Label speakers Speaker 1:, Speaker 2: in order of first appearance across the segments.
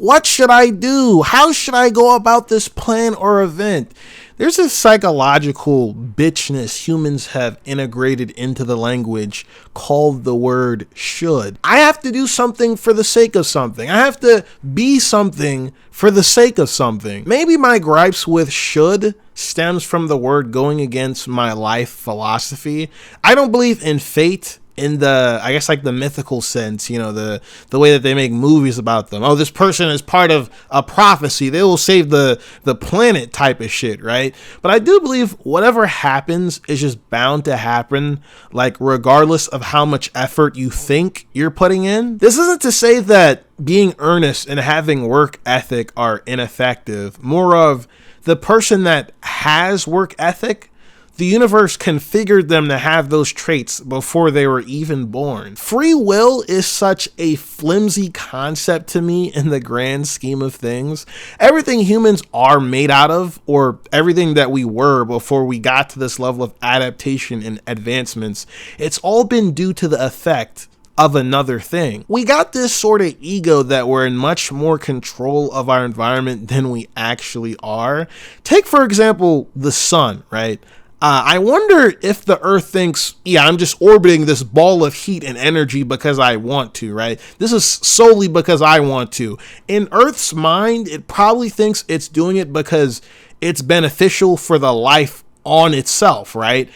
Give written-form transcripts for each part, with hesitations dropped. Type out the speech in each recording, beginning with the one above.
Speaker 1: What should I do? How should I go about this plan or event? There's a psychological bitchness humans have integrated into the language called the word should. I have to do something for the sake of something. I have to be something for the sake of something. Maybe my gripes with should stems from the word going against my life philosophy. I don't believe in fate in the, I guess, like the mythical sense, you know, the way that they make movies about them. Oh, this person is part of a prophecy. They will save the planet type of shit, right? But I do believe whatever happens is just bound to happen, like regardless of how much effort you think you're putting in. This isn't to say that being earnest and having work ethic are ineffective. More of the person that has work ethic, the universe configured them to have those traits before they were even born. Free will is such a flimsy concept to me in the grand scheme of things. Everything humans are made out of, or everything that we were before we got to this level of adaptation and advancements, it's all been due to the effect of another thing. We got this sort of ego that we're in much more control of our environment than we actually are. Take, for example, the sun, right? I wonder if the Earth thinks, yeah, I'm just orbiting this ball of heat and energy because I want to, right? This is solely because I want to. In Earth's mind, it probably thinks it's doing it because it's beneficial for the life on itself, right?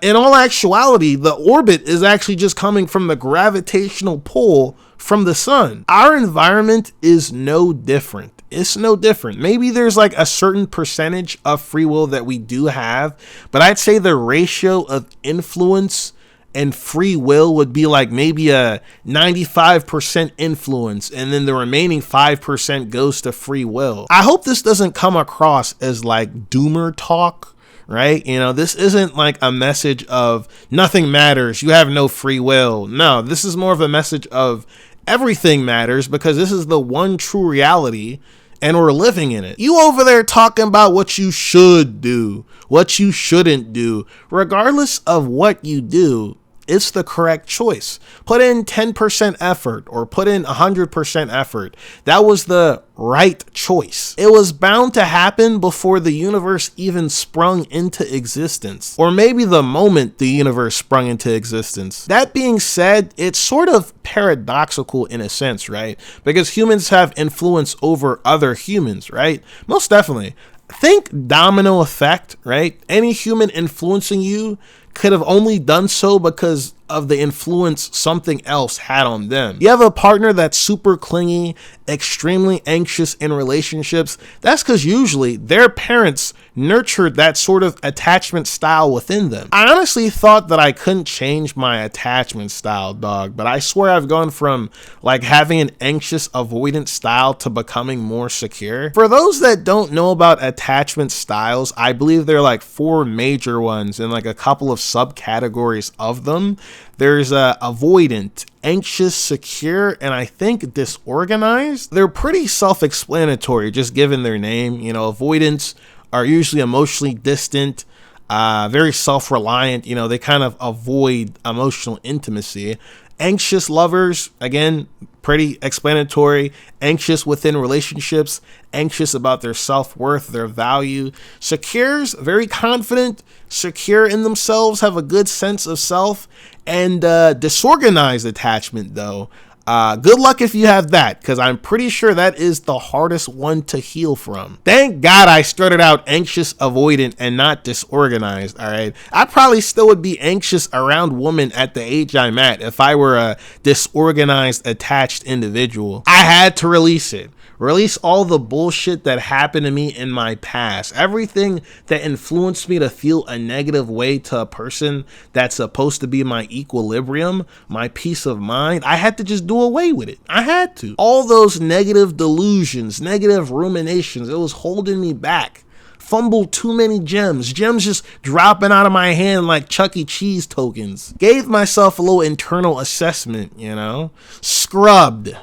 Speaker 1: In all actuality, the orbit is actually just coming from the gravitational pull from the sun. Our environment is no different. It's no different. Maybe there's like a certain percentage of free will that we do have, but I'd say the ratio of influence and free will would be like maybe a 95% influence, and then the remaining 5% goes to free will. I hope this doesn't come across as like doomer talk, right? You know, this isn't like a message of nothing matters, you have no free will. No, this is more of a message of everything matters because this is the one true reality and we're living in it. You over there talking about what you should do, what you shouldn't do. Regardless of what you do, it's the correct choice. Put in 10% effort or put in 100% effort. That was the right choice. It was bound to happen before the universe even sprung into existence, or maybe the moment the universe sprung into existence. That being said, it's sort of paradoxical in a sense, right? Because humans have influence over other humans, right? Most definitely. Think domino effect, right? Any human influencing you could have only done so because of the influence something else had on them. You have a partner that's super clingy, extremely anxious in relationships. That's because usually their parents nurtured that sort of attachment style within them. I honestly thought that I couldn't change my attachment style, dog, but I swear I've gone from like having an anxious avoidant style to becoming more secure. For those that don't know about attachment styles, I believe there are like 4 major ones and like a couple of subcategories of them. There's avoidant, anxious, secure, and I think disorganized. They're pretty self-explanatory, just given their name. You know, avoidants are usually emotionally distant, very self-reliant. You know, they kind of avoid emotional intimacy. Anxious lovers, again, pretty explanatory. Anxious within relationships, anxious about their self-worth, their value. Secures, very confident, secure in themselves, have a good sense of self. And disorganized attachment, though, good luck if you have that, because I'm pretty sure that is the hardest one to heal from. Thank God I started out anxious, avoidant, and not disorganized, all right? I probably still would be anxious around women at the age I'm at if I were a disorganized, attached individual. I had to release it. Release all the bullshit that happened to me in my past. Everything that influenced me to feel a negative way to a person that's supposed to be my equilibrium, my peace of mind. I had to just do away with it. I had to. All those negative delusions, negative ruminations, it was holding me back. Fumbled too many gems just dropping out of my hand like Chuck E. Cheese tokens. Gave myself a little internal assessment, you know, scrubbed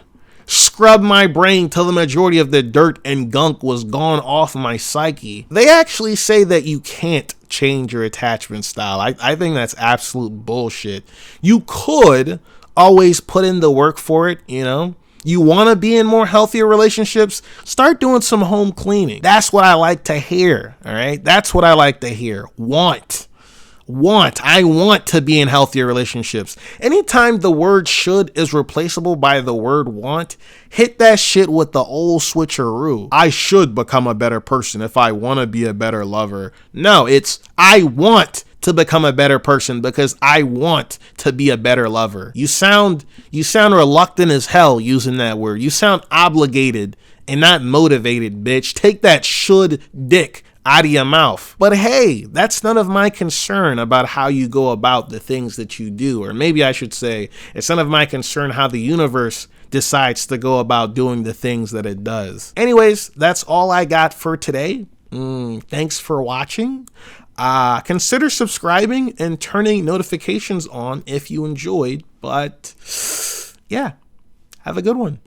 Speaker 1: my brain till the majority of the dirt and gunk was gone off my psyche. They actually say that you can't change your attachment style. I think that's absolute bullshit. You could always put in the work for it, you know. You want to be in more healthier relationships? Start doing some home cleaning. That's what I like to hear. All right. That's what I like to hear. I want to be in healthier relationships. Anytime the word should is replaceable by the word want, hit that shit with the old switcheroo. I should become a better person if I want to be a better lover. No, it's I want to become a better person because I want to be a better lover. You sound reluctant as hell using that word. You sound obligated and not motivated, bitch. Take that should dick out of your mouth. But hey, that's none of my concern about how you go about the things that you do. Or maybe I should say, it's none of my concern how the universe decides to go about doing the things that it does. Anyways, that's all I got for today. Thanks for watching. Consider subscribing and turning notifications on if you enjoyed. But yeah, have a good one.